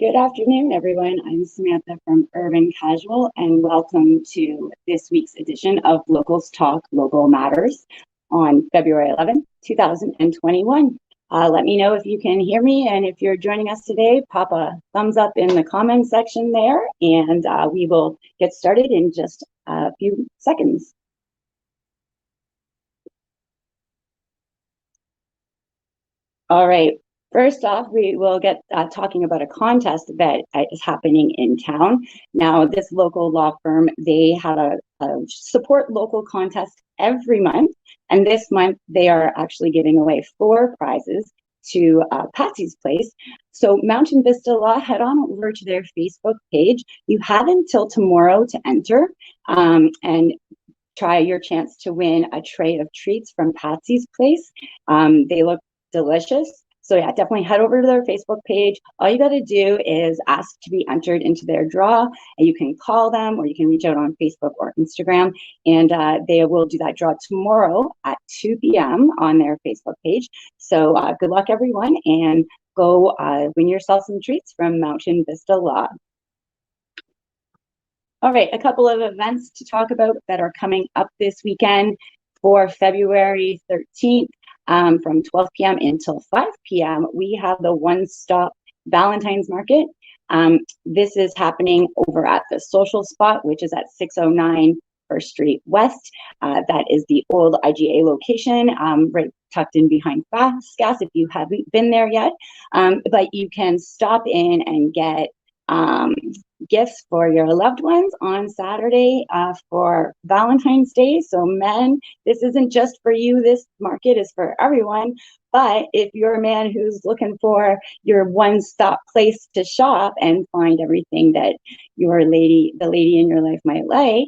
Good afternoon, everyone. I'm Samantha from Urban Casual, and welcome to this week's edition of Locals Talk Local Matters on February 11th, 2021. Let me know if you can hear me, and if you're joining us today, pop a thumbs up in the comments section there, and we will get started in just a few seconds. All right. First off, we will get talking about a contest that is happening in town. Now, this local law firm, they have a support local contest every month. And this month, they are actually giving away 4 prizes to Patsy's Place. So Mountain Vista Law, head on over to their Facebook page. You have until tomorrow to enter and try your chance to win a tray of treats from Patsy's Place. They look delicious. So yeah, definitely head over to their Facebook page. All you got to do is ask to be entered into their draw, and you can call them or you can reach out on Facebook or Instagram, and they will do that draw tomorrow at 2 p.m. on their Facebook page. So good luck, everyone, and go win yourself some treats from Mountain Vista Law. All right, a couple of events to talk about that are coming up this weekend for February 13th. From 12 p.m. until 5 p.m., we have the One Stop Valentine's Market. This is happening over at the Social Spot, which is at 609 First Street West. That is the old IGA location, right tucked in behind Fast Gas if you haven't been there yet. But you can stop in and get gifts for your loved ones on Saturday for Valentine's Day. So men, this isn't just for you. This market is for everyone. But if you're a man who's looking for your one-stop place to shop and find everything that the lady in your life might like,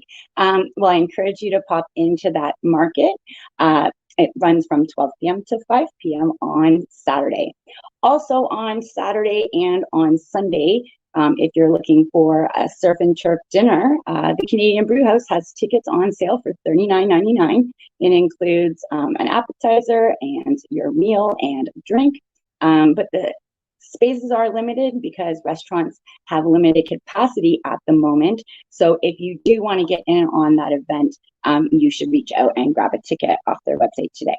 well, I encourage you to pop into that market. It runs from 12 p.m. to 5 p.m. on Saturday. Also on Saturday and on Sunday, if you're looking for a surf and turf dinner, the Canadian Brew House has tickets on sale for $39.99. It includes an appetizer and your meal and drink, but the spaces are limited because restaurants have limited capacity at the moment. So if you do want to get in on that event, you should reach out and grab a ticket off their website today.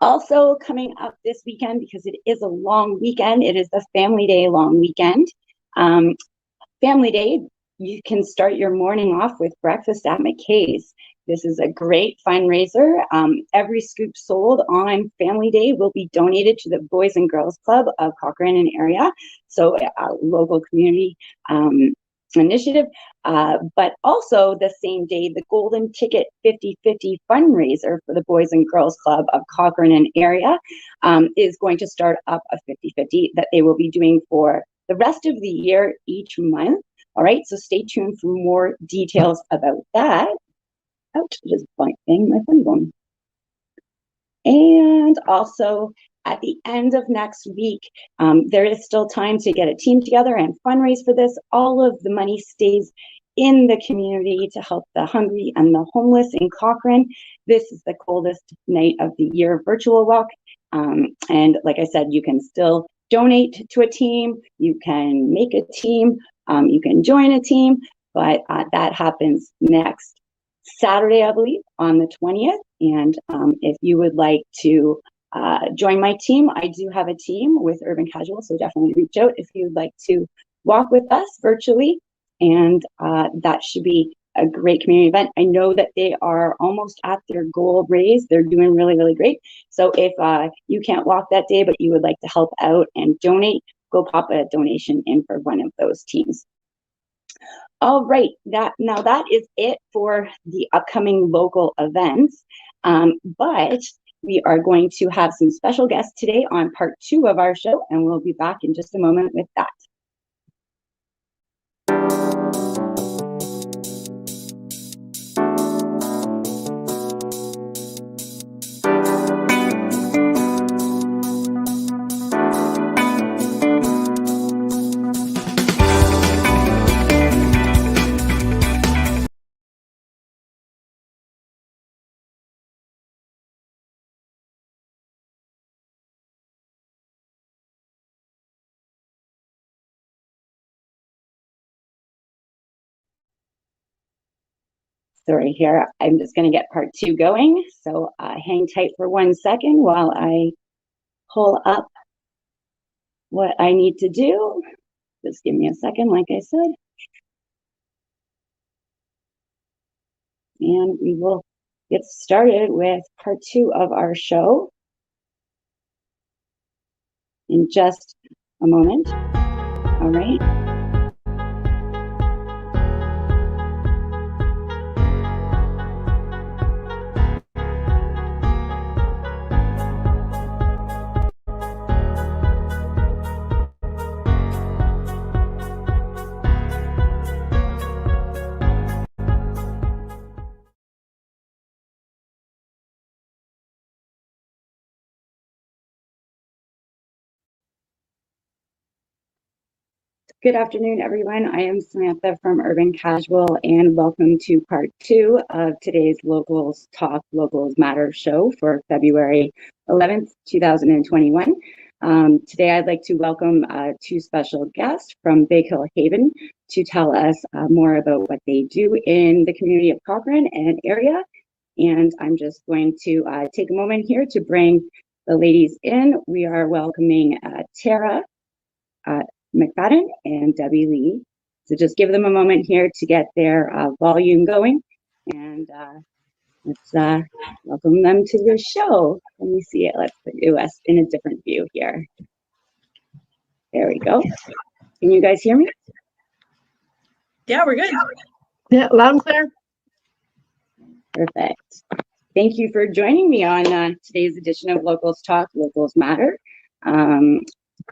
Also coming up this weekend, because it is a long weekend, it is the Family Day long weekend. Family Day, you can start your morning off with breakfast at McKay's. This is a great fundraiser. Every scoop sold on Family Day will be donated to the Boys and Girls Club of Cochrane and area. So a local community initiative, but also the same day, the Golden Ticket 50/50 fundraiser for the Boys and Girls Club of Cochrane and area is going to start up a 50/50 that they will be doing for the rest of the year each month. All right, so stay tuned for more details about that. Ouch, just bang my funny bone. And also at the end of next week, there is still time to get a team together and fundraise for this. All of the money stays in the community to help the hungry and the homeless in Cochrane. This is the coldest night of the year virtual walk. And like I said, you can still donate to a team, you can make a team, you can join a team, but that happens next Saturday, I believe, on the 20th. And if you would like to join my team, I do have a team with Urban Casual, so definitely reach out if you'd like to walk with us virtually. And that should be a great community event. I know that they are almost at their goal raise. They're doing really, really great. So if you can't walk that day, but you would like to help out and donate, go pop a donation in for one of those teams. All right, that is it for the upcoming local events. But we are going to have some special guests today on part 2 of our show, and we'll be back in just a moment with that. Sorry here, I'm just going to get part 2 going. So hang tight for 1 second while I pull up what I need to do. Just give me a second, like I said. And we will get started with part 2 of our show in just a moment. All right. Good afternoon, everyone. I am Samantha from Urban Casual, and welcome to part 2 of today's Locals Talk, Locals Matter show for February 11th, 2021. Today, I'd like to welcome 2 special guests from Big Hill Haven to tell us more about what they do in the community of Cochrane and area. And I'm just going to take a moment here to bring the ladies in. We are welcoming Tara McFadden and Debbie Lee. So just give them a moment here to get their volume going, and let's welcome them to the show. Let me see it. Let's put us in a different view here. There we go. Can you guys hear me? Yeah, we're good. Yeah, loud and clear. Perfect. Thank you for joining me on today's edition of Locals Talk, Locals Matter.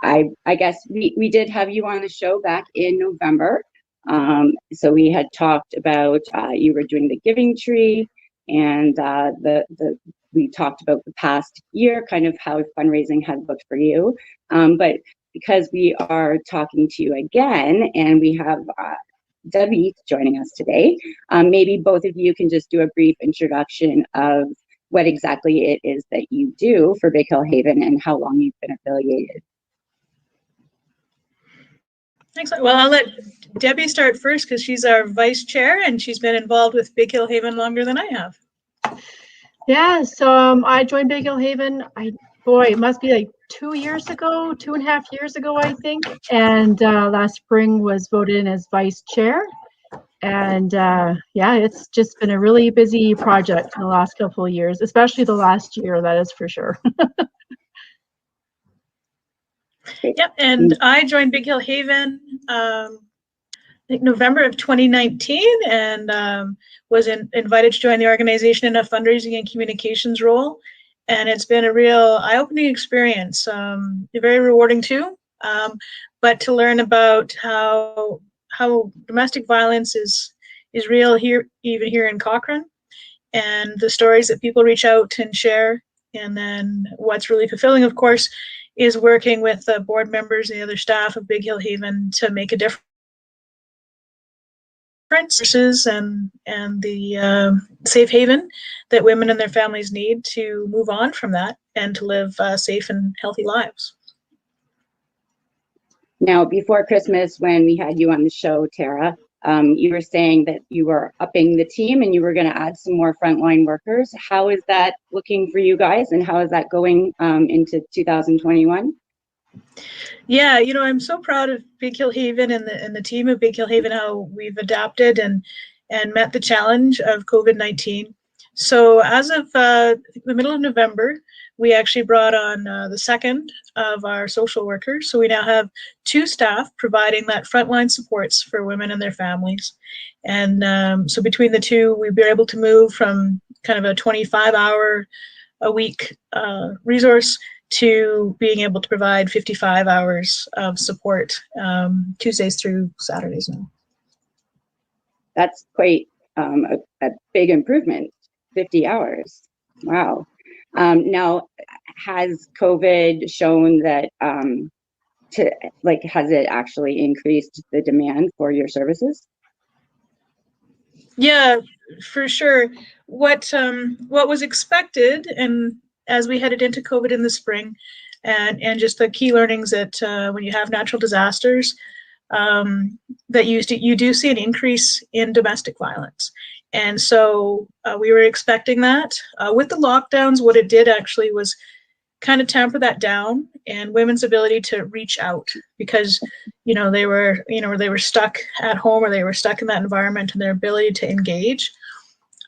I guess we did have you on the show back in November. So we had talked about you were doing the Giving Tree, and we talked about the past year, kind of how fundraising had looked for you. But because we are talking to you again, and we have Debbie joining us today, maybe both of you can just do a brief introduction of what exactly it is that you do for Big Hill Haven and how long you've been affiliated. Excellent. Well, I'll let Debbie start first because she's our vice chair and she's been involved with Big Hill Haven longer than I have. Yeah, so I joined Big Hill Haven. It must be like 2 years ago, 2.5 years ago, I think. And last spring was voted in as vice chair. And yeah, it's just been a really busy project in the last couple of years, especially the last year, that is for sure. Yep, and I joined Big Hill Haven I think November of 2019, and was invited to join the organization in a fundraising and communications role. And it's been a real eye-opening experience, very rewarding too, but to learn about how domestic violence is real here, even here in Cochrane, and the stories that people reach out and share. And then what's really fulfilling, of course, is working with the board members and the other staff of Big Hill Haven to make a difference and the safe haven that women and their families need to move on from that and to live safe and healthy lives. Now, before Christmas, when we had you on the show, Tara, you were saying that you were upping the team and you were going to add some more frontline workers. How is that looking for you guys, and how is that going into 2021? Yeah, I'm so proud of Big Hill Haven and the team of Big Hill Haven, how we've adapted and met the challenge of COVID-19. So as of the middle of November, we actually brought on the second of our social workers. So we now have 2 staff providing that frontline supports for women and their families. And so between the 2, we've been able to move from kind of a 25-hour a week resource to being able to provide 55 hours of support Tuesdays through Saturdays now. That's quite a big improvement, 50 hours. Wow. Now, has COVID shown that, has it actually increased the demand for your services? Yeah, for sure. What was expected, and as we headed into COVID in the spring, and just the key learnings that when you have natural disasters, that you do see an increase in domestic violence. And so we were expecting that. With the lockdowns, what it did actually was kind of tamper that down, and women's ability to reach out, because they were stuck at home, or they were stuck in that environment, and their ability to engage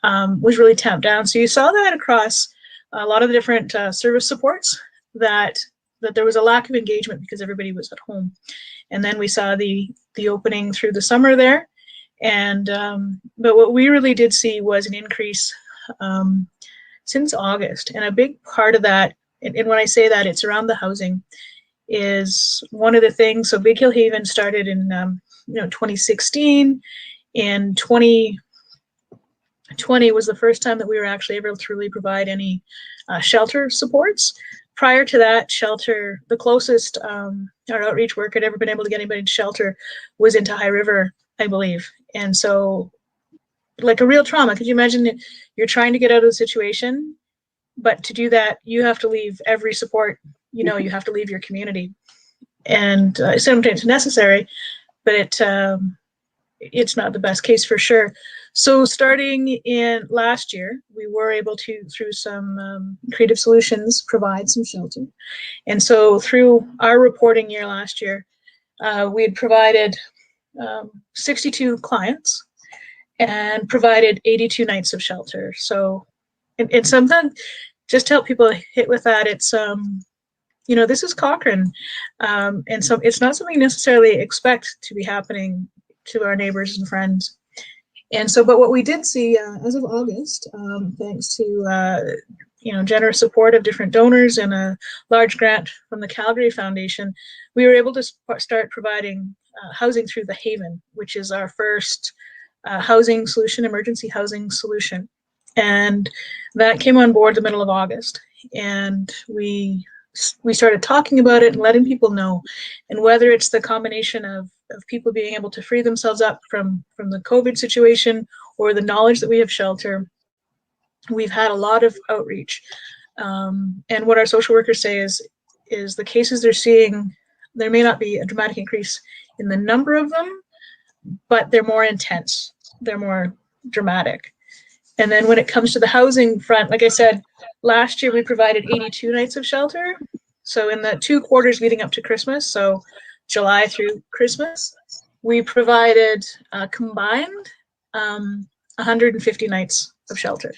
was really tamped down. So you saw that across a lot of the different service supports, that there was a lack of engagement because everybody was at home. And then we saw the opening through the summer there, and but what we really did see was an increase since August, and a big part of that. And when I say that, it's around the housing is one of the things. So Big Hill Haven started in 2016. In 2020 was the first time that we were actually able to really provide any shelter supports. Prior to that, shelter, the closest our outreach work had ever been able to get anybody to shelter was into High River, I believe. And so, like a real trauma. Could you imagine that you're trying to get out of the situation? But to do that, you have to leave every support, you have to leave your community. And sometimes it's necessary, but it's not the best case for sure. So starting in last year, we were able to, through some creative solutions, provide some shelter. And so through our reporting year last year, we had provided 62 clients and provided 82 nights of shelter. So and sometimes, just to help people hit with that, it's this is Cochrane, and so it's not something you necessarily expect to be happening to our neighbors and friends. And so, but what we did see as of August, thanks to generous support of different donors and a large grant from the Calgary Foundation, we were able to start providing housing through the Haven, which is our first housing solution, emergency housing solution. And that came on board the middle of August, and we started talking about it and letting people know. And whether it's the combination of people being able to free themselves up from the COVID situation, or the knowledge that we have shelter, we've had a lot of outreach. And what our social workers say is the cases they're seeing, there may not be a dramatic increase in the number of them, but they're more intense, they're more dramatic. And then when it comes to the housing front, like I said, last year we provided 82 nights of shelter. So in the 2 quarters leading up to Christmas, so July through Christmas, we provided combined 150 nights of shelter.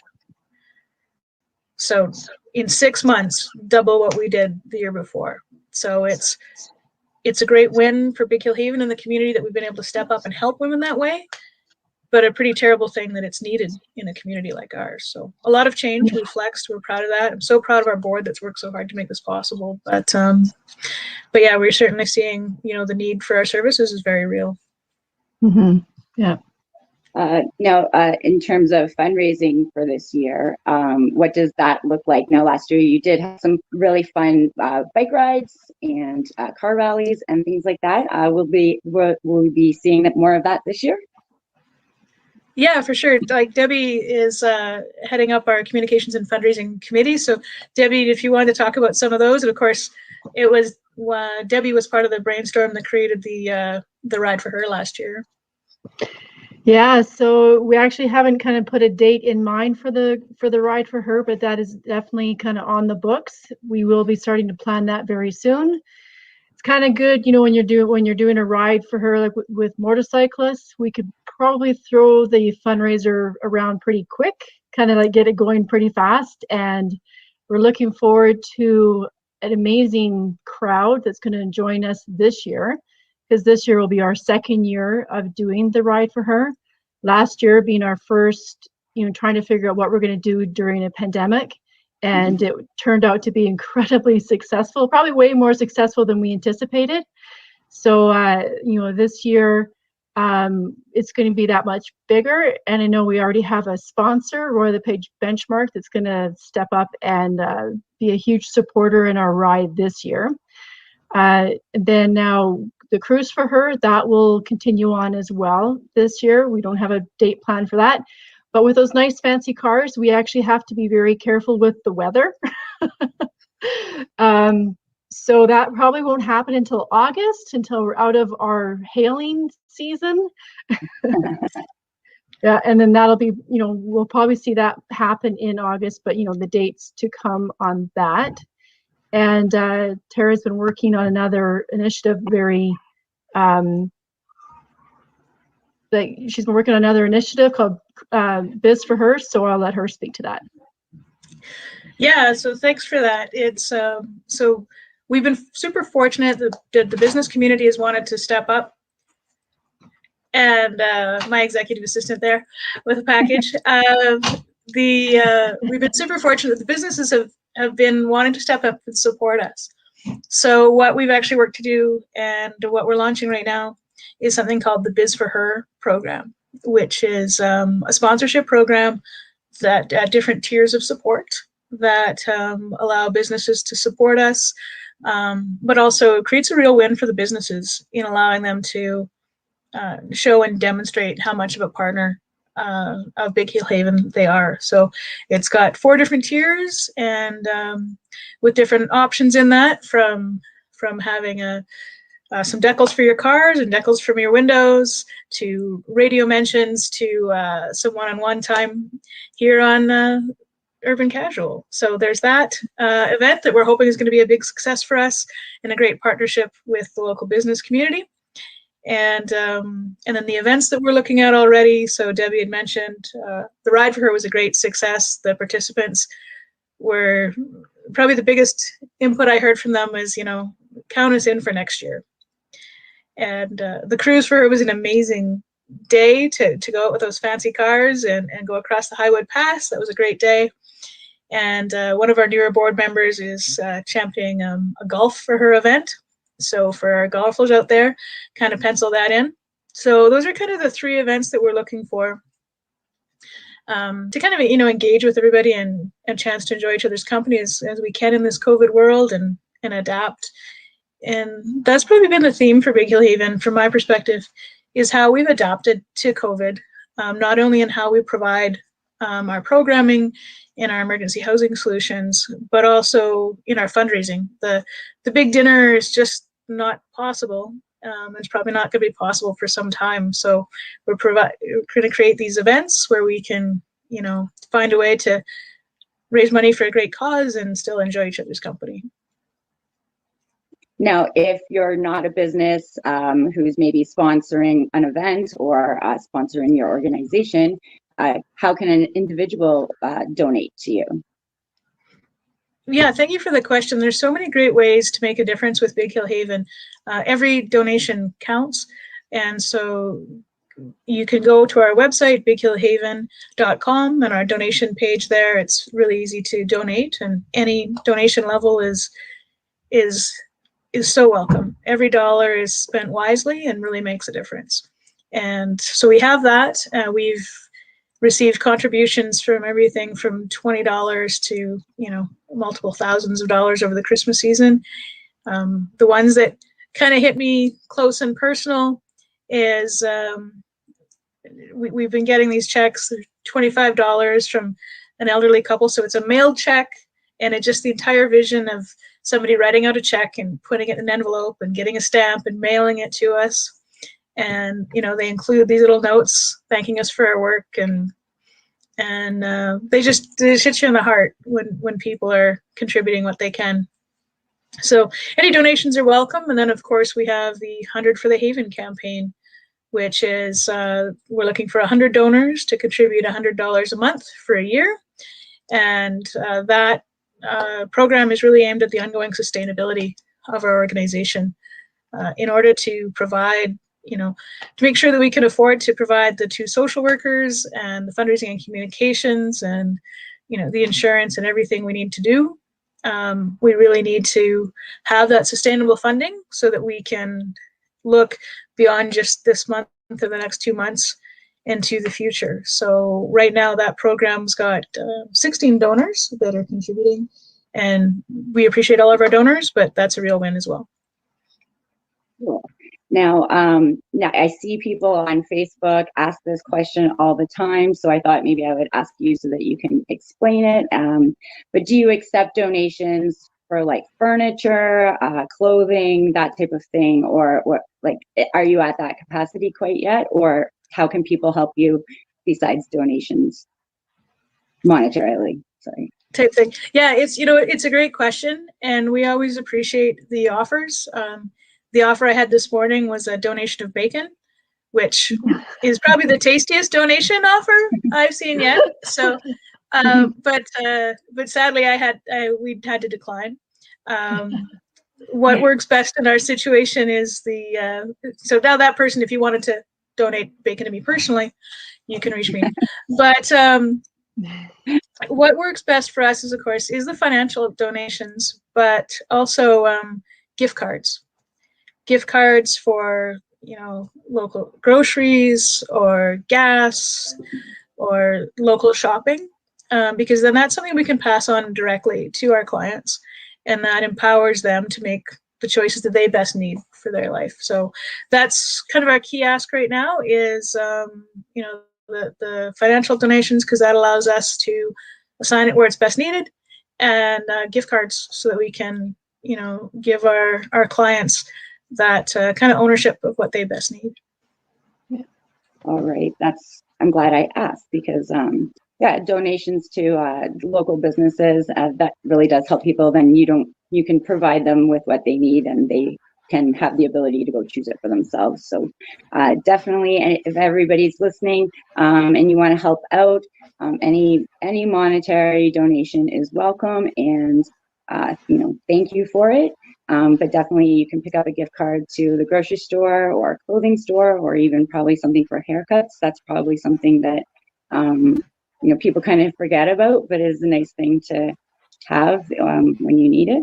So in 6 months, double what we did the year before. So it's a great win for Big Hill Haven and the community that we've been able to step up and help women that way. But a pretty terrible thing that it's needed in a community like ours. So a lot of change. We flexed. We're proud of that. I'm so proud of our board that's worked so hard to make this possible. But yeah, we're certainly seeing, the need for our services is very real. Mm-hmm. Yeah. Now, in terms of fundraising for this year, what does that look like? Now, last year you did have some really fun bike rides and car rallies and things like that. Will we be seeing more of that this year? Yeah, for sure. Like Debbie is heading up our communications and fundraising committee. So Debbie, if you wanted to talk about some of those, and of course, it was Debbie was part of the brainstorm that created the Ride for Her last year. Yeah, so we actually haven't kind of put a date in mind for the Ride for Her, but that is definitely kind of on the books. We will be starting to plan that very soon. It's kind of good, when you're doing a ride for her, like with motorcyclists, we could probably throw the fundraiser around pretty quick, kind of like get it going pretty fast. And we're looking forward to an amazing crowd that's going to join us this year, because this year will be our 2nd year of doing the Ride for Her. Last year being our first, trying to figure out what we're going to do during a pandemic. And it turned out to be incredibly successful, probably way more successful than we anticipated. So, this year it's going to be that much bigger. And I know we already have a sponsor, Roy LePage Benchmark, that's going to step up and be a huge supporter in our ride this year. Then now the Cruise for Her, that will continue on as well this year. We don't have a date plan for that. But with those nice fancy cars, we actually have to be very careful with the weather. So that probably won't happen until August, until we're out of our hailing season. Yeah, and then that'll be, we'll probably see that happen in August, but the dates to come on that. And Tara's been working on another initiative, she's been working on another initiative called Biz for Her, so I'll let her speak to that. Yeah, so thanks for that. It's so we've been super fortunate that the business community has wanted to step up, and my executive assistant there with a package. We've been super fortunate that the businesses have been wanting to step up and support us. So what we've actually worked to do, and what we're launching right now, is something called the Biz for Her program, which is a sponsorship program that at different tiers of support that allow businesses to support us, but also creates a real win for the businesses in allowing them to show and demonstrate how much of a partner of Big Heel Haven they are. So it's got 4 different tiers, and with different options in that, from having some decals for your cars and decals from your windows, to radio mentions, to some one-on-one time here on Urban Casual. So there's that event that we're hoping is going to be a big success for us, and a great partnership with the local business community. And then the events that we're looking at already. So Debbie had mentioned the Ride for Her was a great success. The participants were probably the biggest input I heard from them was, count us in for next year. And the Cruise for Her was an amazing day to go out with those fancy cars and go across the Highwood Pass. That was a great day. And one of our newer board members is championing a Golf for Her event. So for our golfers out there, kind of pencil that in. So those are kind of the 3 events that we're looking for to kind of, engage with everybody and a chance to enjoy each other's company as we can in this COVID world and adapt. And that's probably been the theme for Big Heel Haven, from my perspective, is how we've adapted to COVID, not only in how we provide our programming in our emergency housing solutions, but also in our fundraising. The big dinner is just not possible. It's probably not going to be possible for some time. So we're going to create these events where we can, find a way to raise money for a great cause and still enjoy each other's company. Now, if you're not a business who's maybe sponsoring an event or sponsoring your organization, how can an individual donate to you? Yeah, thank you for the question. There's so many great ways to make a difference with Big Heel Haven. Every donation counts. And so you can go to our website, bigheelhaven.com, and our donation page there. It's really easy to donate, and any donation level is so welcome. Every dollar is spent wisely and really makes a difference. And so we have that. We've received contributions from everything from $20 to, multiple thousands of dollars over the Christmas season. The ones that kind of hit me close and personal is we've been getting these checks, $25 from an elderly couple. So it's a mailed check, and it's just the entire vision of somebody writing out a check and putting it in an envelope and getting a stamp and mailing it to us. And, they include these little notes thanking us for our work, and they hit you in the heart when people are contributing what they can. So any donations are welcome. And then, of course, we have the 100 for the Haven campaign, which is we're looking for 100 donors to contribute $100 a month for a year. And that program is really aimed at the ongoing sustainability of our organization in order to provide, to make sure that we can afford to provide the 2 social workers and the fundraising and communications and, the insurance and everything we need to do. We really need to have that sustainable funding so that we can look beyond just this month or the next 2 months into the future. So right now that program's got 16 donors that are contributing, and we appreciate all of our donors, but that's a real win as well. Cool. Now I see people on Facebook ask this question all the time, so I thought maybe I would ask you so that you can explain it. But do you accept donations for like furniture, clothing, that type of thing, or what? Like, are you at that capacity quite yet, or how can people help you besides donations monetarily? Sorry. Type thing. Yeah, it's a great question, and we always appreciate the offers. The offer I had this morning was a donation of bacon, which is probably the tastiest donation offer I've seen yet. So, but sadly, we had to decline. What works best in our situation is so now that person, if you wanted to donate bacon to me personally, you can reach me. But what works best for us is, of course, is the financial donations, but also gift cards. Gift cards for, local groceries or gas or local shopping, because then that's something we can pass on directly to our clients, and that empowers them to make the choices that they best need for their life. So that's kind of our key ask right now is, the financial donations, because that allows us to assign it where it's best needed, and gift cards so that we can, give our clients that kind of ownership of what they best need. Yeah. All right. I'm glad I asked, because donations to local businesses, that really does help people. Then you can provide them with what they need, and they can have the ability to go choose it for themselves. So definitely, if everybody's listening and you want to help out, any monetary donation is welcome, and thank you for it. But definitely you can pick up a gift card to the grocery store or clothing store, or even probably something for haircuts. That's probably something that people kind of forget about, but is a nice thing to have when you need it.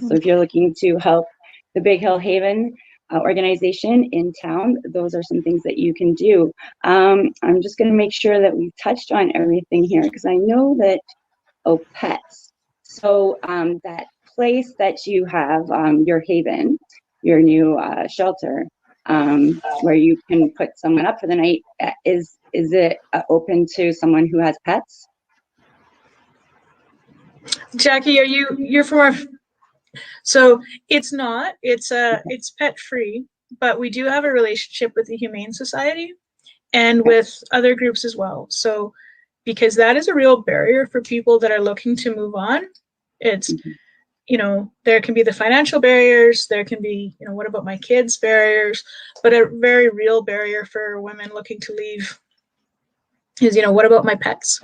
So if you're looking to help the Big Hill Haven organization in town, those are some things that you can do. I'm just going to make sure that we've touched on everything here, because I know that, pets. So that place that you have, your Haven, your new shelter, where you can put someone up for the night, is it open to someone who has pets? Jackie, you're from our... So it's not, it's pet free, but we do have a relationship with the Humane Society and with other groups as well. So because that is a real barrier for people that are looking to move on. It's, there can be the financial barriers, there can be, what about my kids barriers, but a very real barrier for women looking to leave is, what about my pets?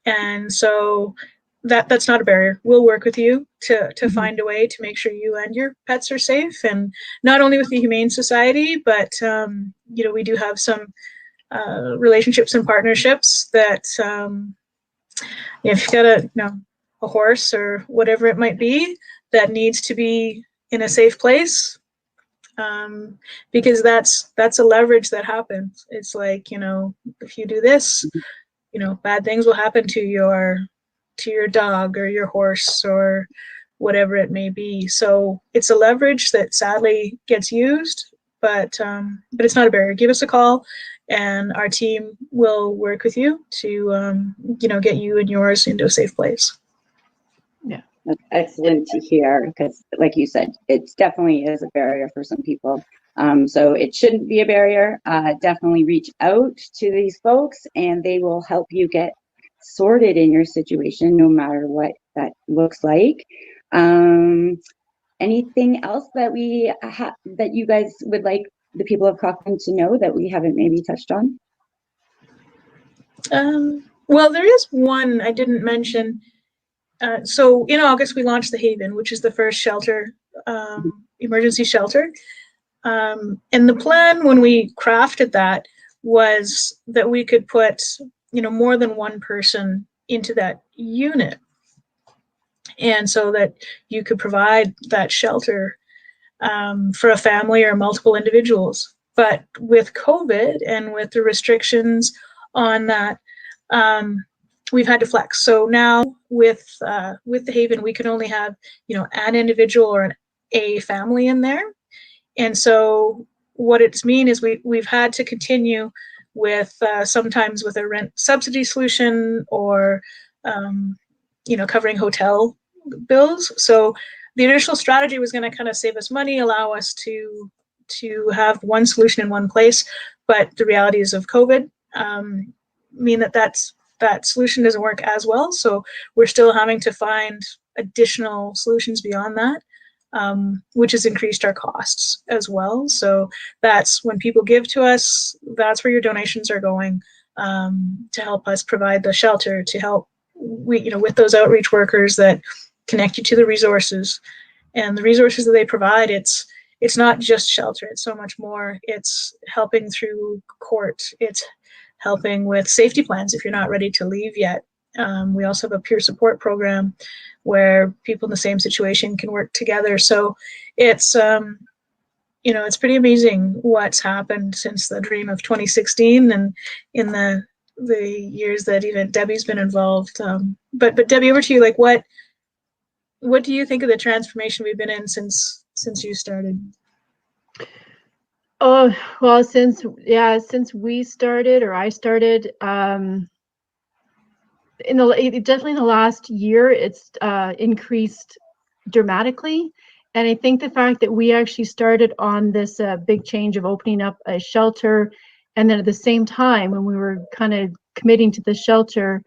And so that's not a barrier. We'll work with you to find a way to make sure you and your pets are safe, and not only with the Humane Society, but we do have some relationships and partnerships that if you've got a horse or whatever it might be that needs to be in a safe place, because that's a leverage that happens. It's like, if you do this, bad things will happen to your dog or your horse or whatever it may be. So it's a leverage that sadly gets used, but it's not a barrier. Give us a call, and our team will work with you to get you and yours into a safe place. Yeah, that's excellent to hear, because like you said, it definitely is a barrier for some people. So it shouldn't be a barrier. Definitely reach out to these folks, and they will help you get sorted in your situation, no matter what that looks like. Anything else that that you guys would like the people of Cochrane to know that we haven't maybe touched on? Well, there is one I didn't mention. So in August, we launched the Haven, which is the first shelter, emergency shelter. And the plan when we crafted that was that we could put, more than one person into that unit. And so that you could provide that shelter for a family or multiple individuals. But with COVID and with the restrictions on that, we've had to flex. So now with the Haven, we can only have, an individual or a family in there. And so what it's mean is we've had to continue with sometimes with a rent subsidy solution, or covering hotel bills. So the initial strategy was going to kind of save us money, allow us to have one solution in one place. But the realities of COVID mean that solution doesn't work as well. So we're still having to find additional solutions beyond that, which has increased our costs as well. So that's when people give to us, that's where your donations are going, to help us provide the shelter, to help with those outreach workers that connect you to the resources. And the resources that they provide, it's not just shelter, it's so much more. It's helping through court, it's helping with safety plans if you're not ready to leave yet. We also have a peer support program where people in the same situation can work together. So it's it's pretty amazing what's happened since the dream of 2016 and in the years that even Debbie's been involved. But Debbie, over to you. Like, what do you think of the transformation we've been in since you started? Oh, well, since we started, or I started, definitely in the last year, it's increased dramatically. And I think the fact that we actually started on this big change of opening up a shelter, and then at the same time, when we were kind of committing to the shelter,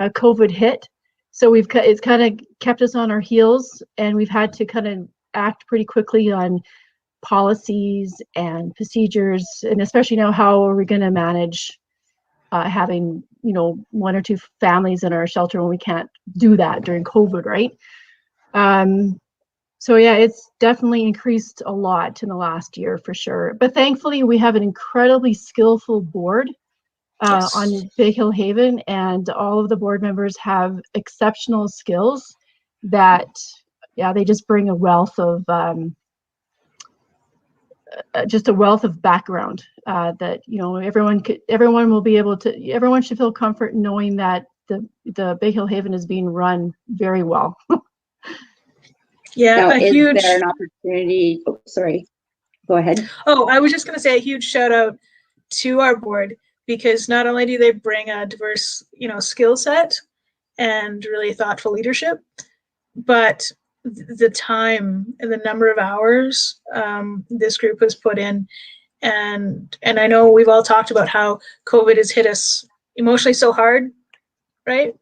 COVID hit. So it's kind of kept us on our heels, and we've had to kind of act pretty quickly on policies and procedures, and especially now, how are we going to manage having one or two families in our shelter when we can't do that during COVID, right? So yeah, it's definitely increased a lot in the last year for sure. But thankfully, we have an incredibly skillful board Yes. on Big Hill Haven, and all of the board members have exceptional skills that, they just bring a wealth of background that everyone should feel comfort knowing that the Big Hill Haven is being run very well. Yeah, now, is there an opportunity? Oh, sorry, go ahead. Oh, I was just going to say a huge shout out to our board, because not only do they bring a diverse, skill set and really thoughtful leadership, but the time and the number of hours this group has put in. And I know we've all talked about how COVID has hit us emotionally so hard, right?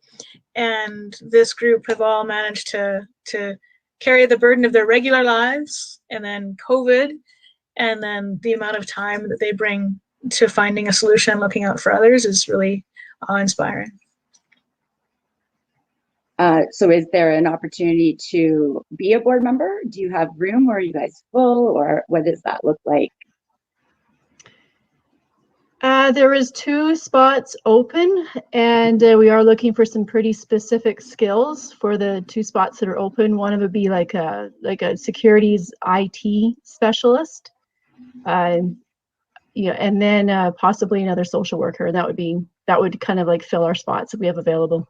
And this group have all managed to carry the burden of their regular lives, and then COVID, and then the amount of time that they bring to finding a solution and looking out for others is really awe-inspiring. So is there an opportunity to be a board member? Do you have room, or are you guys full, or what does that look like? There is 2 spots open, and we are looking for some pretty specific skills for the 2 spots that are open. One of it would be like a securities IT specialist, and then possibly another social worker. That would kind of like fill our spots that we have available.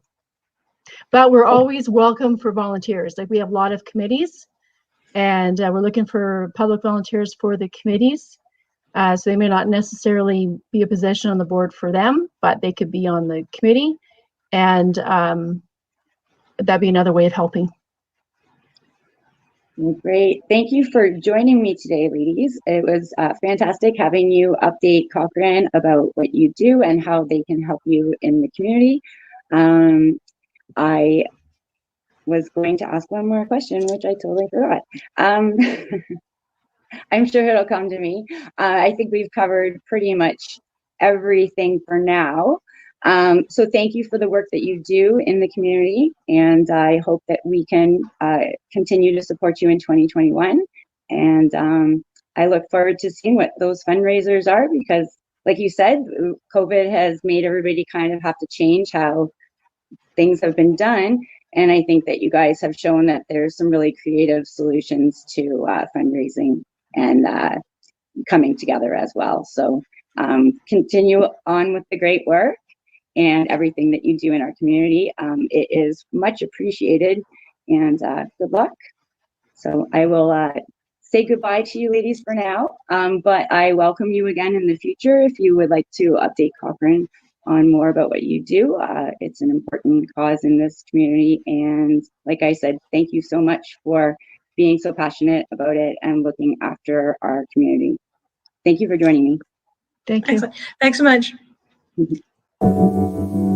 But we're always welcome for volunteers. Like, we have a lot of committees, and we're looking for public volunteers for the committees. So they may not necessarily be a position on the board for them, but they could be on the committee, and that'd be another way of helping. Great. Thank you for joining me today, ladies. It was fantastic having you update Cochrane about what you do and how they can help you in the community. I was going to ask one more question, which I totally forgot. I'm sure it'll come to me. I think we've covered pretty much everything for now. So thank you for the work that you do in the community, and I hope that we can continue to support you in 2021. And I look forward to seeing what those fundraisers are, because like you said, COVID has made everybody kind of have to change how things have been done. And I think that you guys have shown that there's some really creative solutions to fundraising and coming together as well. So continue on with the great work and everything that you do in our community. It is much appreciated, and good luck. So I will say goodbye to you ladies for now, but I welcome you again in the future if you would like to update Cochrane on more about what you do. It's an important cause in this community, and like I said, thank you so much for being so passionate about it and looking after our community. Thank you for joining me. Thank you. Excellent. Thanks so much. you.